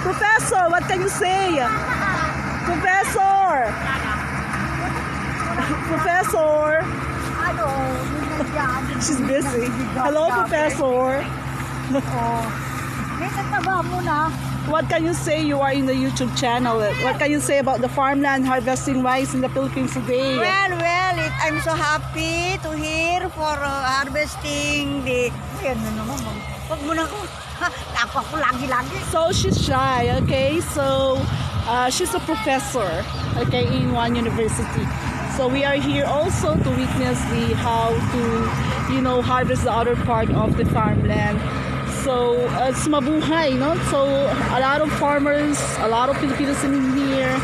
Professor, what can you say? Professor! Professor! She's busy. Hello, Professor. What can you say? You are in the YouTube channel. What can you say about the farmland harvesting rice in the Philippines today? I'm so happy to hear for harvesting the... Wag mo na ko. Ako lagi-lagi. So she's shy, okay? So she's a professor, okay, in one university. So we are here also to witness the how to, you know, harvest the other part of the farmland. So it's mabuhay, no? So a lot of farmers, a lot of Filipinos in here.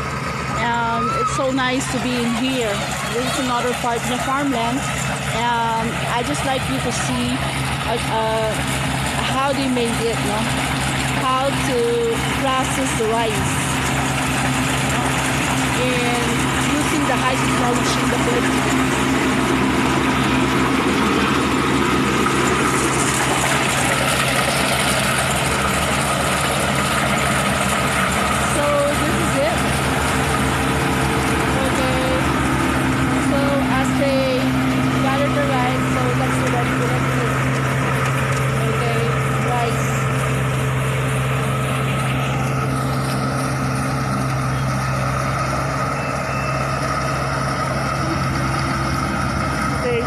It's so nice to be in here. This is another part of the farmland, and I just like you to see how they made it, no? How to process the rice and using the high technology in the Philippines.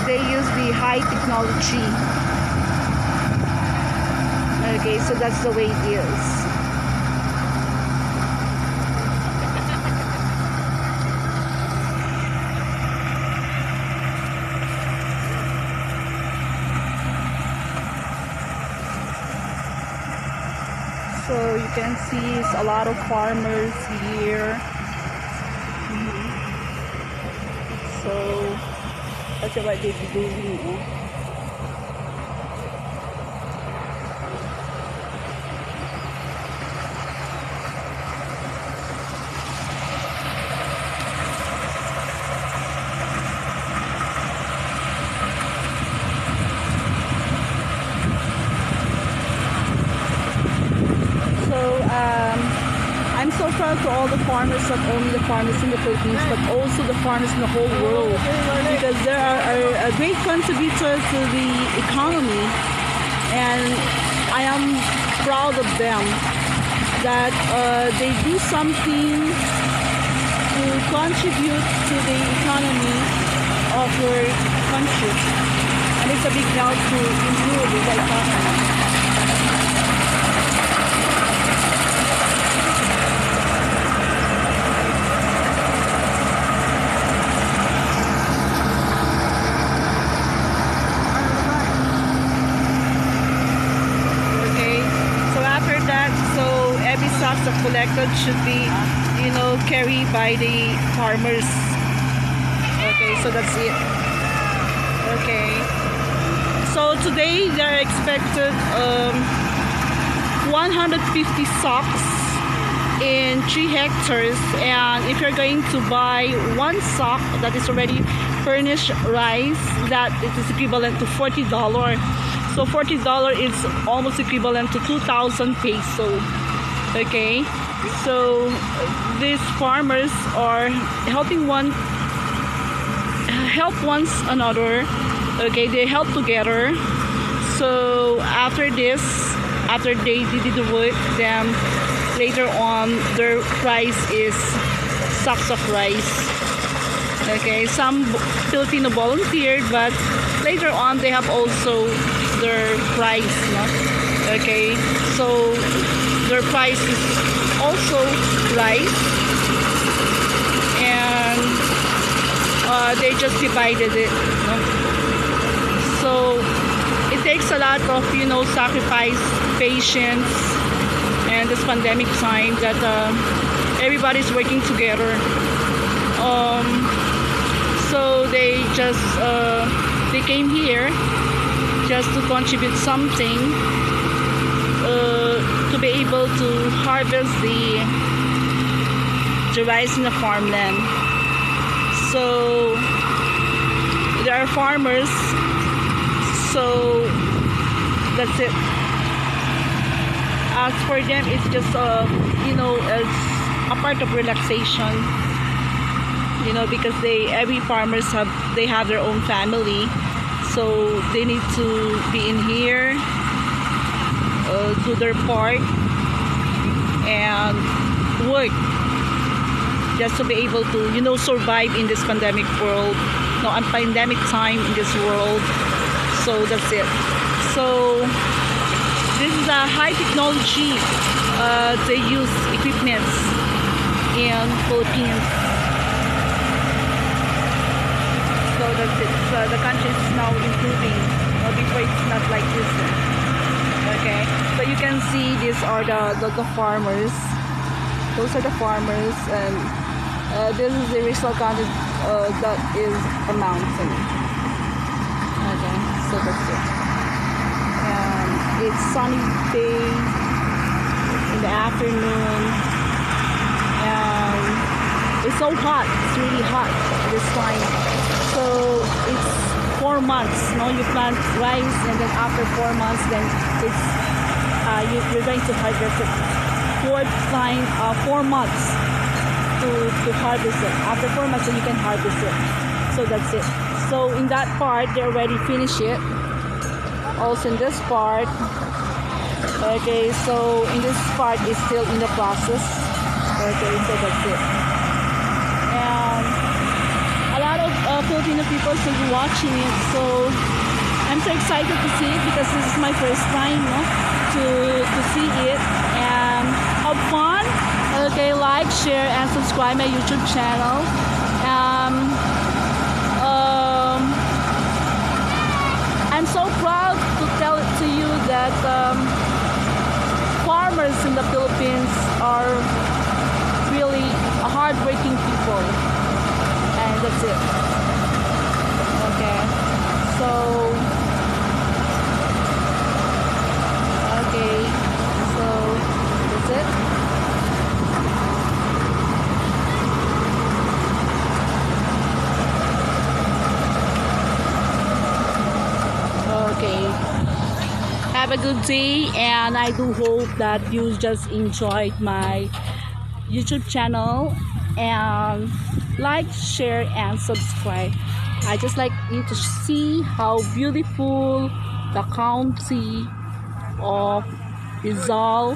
They use the high technology. Okay, so that's the way it is. So you can see it's a lot of farmers here. So that's what they be doing. I'm so proud to all the farmers, not only the farmers in the Philippines, but also the farmers in the whole world, because they are a great contributor to the economy, and I am proud of them that they do something to contribute to the economy of your country, and it's a big help to improve the economy. Sacks are collected should be, you know, carried by the farmers. Okay, so that's it. Okay, so today they're expected 150 sacks in 3 hectares, and if you're going to buy one sack that is already furnished rice, that it is equivalent to $40. So $40 is almost equivalent to 2,000 peso. Okay, so these farmers are helping one another. Okay, they help together. So after this, after they did the work, then later on their price is sacks of rice. Okay, some Filipino volunteered, but later on they have also their price, no? Okay, so their price is also rice, and they just divided it, no? So it takes a lot of, you know, sacrifice, patience, and this pandemic time that everybody's working together. So they just they came here just to contribute something to be able to harvest the rice in the farmland. So there are farmers, so that's it. as for them, it's just it's a part of relaxation. Because every farmers have their own family, so they need to be in here, do their part and work just to be able to survive in this pandemic world, pandemic time in this world. So that's it. So this is a high technology they use equipments in Philippines. So that's it. So the country is now improving. Before it's not like this. Okay. So you can see these are the farmers. Those are the farmers, and this is the Rizal County. That is a mountain. Okay. So that's it. And it's sunny day in the afternoon, and it's so hot. It's really hot this time. So it's 4 months. You plant rice, and then after 4 months, then it's you're going to harvest it. 4 months to harvest it. After 4 months, so you can harvest it. So that's it. So in that part, they already finished it. Also in this part, okay. So in this part is still in the process. Okay, so that's it. And a lot of Filipino people still watching it, so I'm so excited to see it because this is my first time to see it and have fun. Okay, like, share, and subscribe my YouTube channel. I'm so proud to tell it to you that farmers in the Philippines are really hardworking people, and that's it. Okay, so that's it. Okay, have a good day, and I do hope that you just enjoyed my YouTube channel, and like, share, and subscribe. I just like you to see how beautiful the county of Rizal